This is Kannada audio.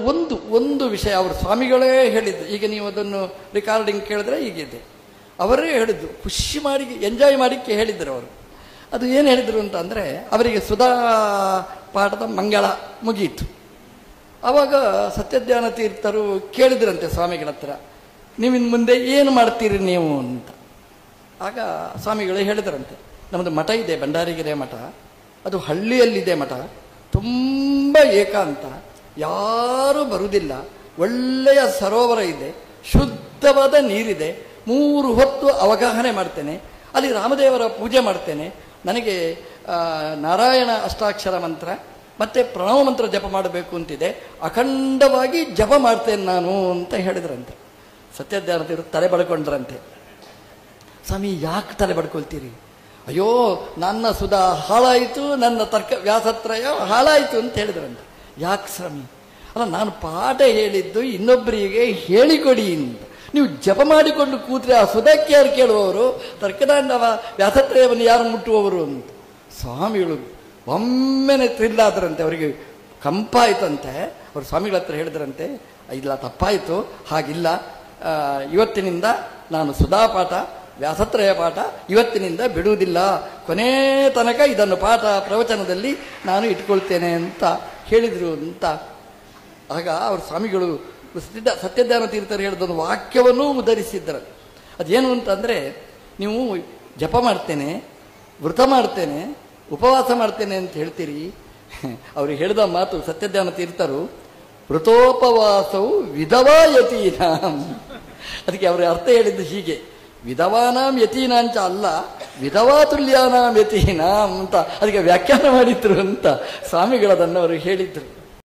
ಒಂದು ಒಂದು ವಿಷಯ ಅವರು ಸ್ವಾಮಿಗಳೇ ಹೇಳಿದ್ದು. ಈಗ ನೀವು ಅದನ್ನು ರೆಕಾರ್ಡಿಂಗ್ ಕೇಳಿದ್ರೆ ಹೀಗಿದೆ, ಅವರೇ ಹೇಳಿದ್ದು, ಖುಷಿ ಮಾಡಿ ಎಂಜಾಯ್ ಮಾಡಿಕ್ಕೆ ಹೇಳಿದ್ರು ಅವರು. ಅದು ಏನು ಹೇಳಿದರು ಅಂತ ಅಂದರೆ, ಅವರಿಗೆ ಸುಧಾ ಪಾಠದ ಮಂಗಳ ಮುಗಿಯಿತು. ಆವಾಗ ಸತ್ಯಜ್ಞಾನ ತೀರ್ಥರು ಕೇಳಿದ್ರಂತೆ ಸ್ವಾಮಿಗಳ ಹತ್ರ, ನೀವಿನ್ ಮುಂದೆ ಏನು ಮಾಡ್ತೀರಿ ನೀವು ಅಂತ. ಆಗ ಸ್ವಾಮಿಗಳು ಹೇಳಿದ್ರಂತೆ, ನಮ್ಮದು ಮಠ ಇದೆ, ಭಂಡಾರಿಗೆರೆ ಮಠ, ಅದು ಹಳ್ಳಿಯಲ್ಲಿದೆ ಮಠ, ತುಂಬ ಏಕಾಂತ, ಯಾರೂ ಬರುವುದಿಲ್ಲ, ಒಳ್ಳೆಯ ಸರೋವರ ಇದೆ, ಶುದ್ಧವಾದ ನೀರಿದೆ, 3 ಹೊತ್ತು ಅವಗಾಹನೆ ಮಾಡ್ತೇನೆ, ಅಲ್ಲಿ ರಾಮದೇವರ ಪೂಜೆ ಮಾಡ್ತೇನೆ, ನನಗೆ ನಾರಾಯಣ ಅಷ್ಟಾಕ್ಷರ ಮಂತ್ರ ಮತ್ತು ಪ್ರಣವ ಮಂತ್ರ ಜಪ ಮಾಡಬೇಕು ಅಂತಿದೆ, ಅಖಂಡವಾಗಿ ಜಪ ಮಾಡ್ತೇನೆ ನಾನು ಅಂತ ಹೇಳಿದ್ರಂತೆ. ಸತ್ಯಜ್ಞಾನತೀರ್ಥರು ತಲೆ ಬಡ್ಕೊಂಡ್ರಂತೆ. ಸ್ವಾಮಿ ಯಾಕೆ ತಲೆ ಬಡ್ಕೊಳ್ತೀರಿ? ಅಯ್ಯೋ ನನ್ನ ಸುಧಾ ಹಾಳಾಯಿತು, ನನ್ನ ವ್ಯಾಸತ್ರಯ ಹಾಳಾಯಿತು ಅಂತ ಹೇಳಿದ್ರಂತೆ. ಯಾಕೆ ಸ್ವಾಮಿ? ಅಲ್ಲ, ನಾನು ಪಾಠ ಹೇಳಿದ್ದು ಇನ್ನೊಬ್ಬರಿಗೆ ಹೇಳಿಕೊಡಿ ಅಂತ. ನೀವು ಜಪ ಮಾಡಿಕೊಂಡು ಕೂತ್ರೆ ಆ ಸುಧಾಕ್ಕೆ ಯಾರು ಕೇಳುವವರು? ತರ್ಕದಾಂಡವ ವ್ಯಾಸತ್ರಯವನ್ನು ಯಾರು ಮುಟ್ಟುವವರು ಅಂತ ಸ್ವಾಮಿಗಳು ಒಮ್ಮೆನೆ ಥ್ರಿಲ್ಲಾದ್ರಂತೆ. ಅವರಿಗೆ ಕಂಪಾಯಿತಂತೆ. ಅವರು ಸ್ವಾಮಿಗಳ ಹತ್ರ ಹೇಳಿದ್ರಂತೆ, ಇಲ್ಲ ತಪ್ಪಾಯಿತು, ಹಾಗಿಲ್ಲ, ಇವತ್ತಿನಿಂದ ನಾನು ಸುಧಾಪಾಠ ವ್ಯಾಸತ್ರಯ ಪಾಠ ಇವತ್ತಿನಿಂದ ಬಿಡುವುದಿಲ್ಲ, ಕೊನೇ ತನಕ ಇದನ್ನು ಪಾಠ ಪ್ರವಚನದಲ್ಲಿ ನಾನು ಇಟ್ಕೊಳ್ತೇನೆ ಅಂತ ಹೇಳಿದರು ಅಂತ. ಆಗ ಅವರು ಸ್ವಾಮಿಗಳು ಸತ್ಯಜ್ಞಾನ ತೀರ್ಥರು ಹೇಳಿದೊಂದು ವಾಕ್ಯವನ್ನು ಉದ್ಧರಿಸಿದ್ರು. ಅದೇನು ಅಂತಂದರೆ, ನೀವು ಜಪ ಮಾಡ್ತೇನೆ, ವೃತ ಮಾಡ್ತೇನೆ, ಉಪವಾಸ ಮಾಡ್ತೇನೆ ಅಂತ ಹೇಳ್ತೀರಿ. ಅವರು ಹೇಳಿದ ಮಾತು ಸತ್ಯಜ್ಞಾನ ತೀರ್ಥರು, ವೃತೋಪವಾಸವು ವಿಧವಾ ಯತೀನಾಂ. ಅದಕ್ಕೆ ಅವರ ಅರ್ಥ ಹೇಳಿದ್ದು ಹೀಗೆ, ವಿಧವಾನಾಂ ಯತೀನಾಂಚ ಅಲ್ಲ, ವಿಧವಾ ತುಲ್ಯಾನಾಂ ಯತೀನಾಂ ಅಂತ ಅದಕ್ಕೆ ವ್ಯಾಖ್ಯಾನ ಮಾಡಿದ್ರು ಅಂತ ಸ್ವಾಮಿಗಳದನ್ನು ಅವರು ಹೇಳಿದ್ರು.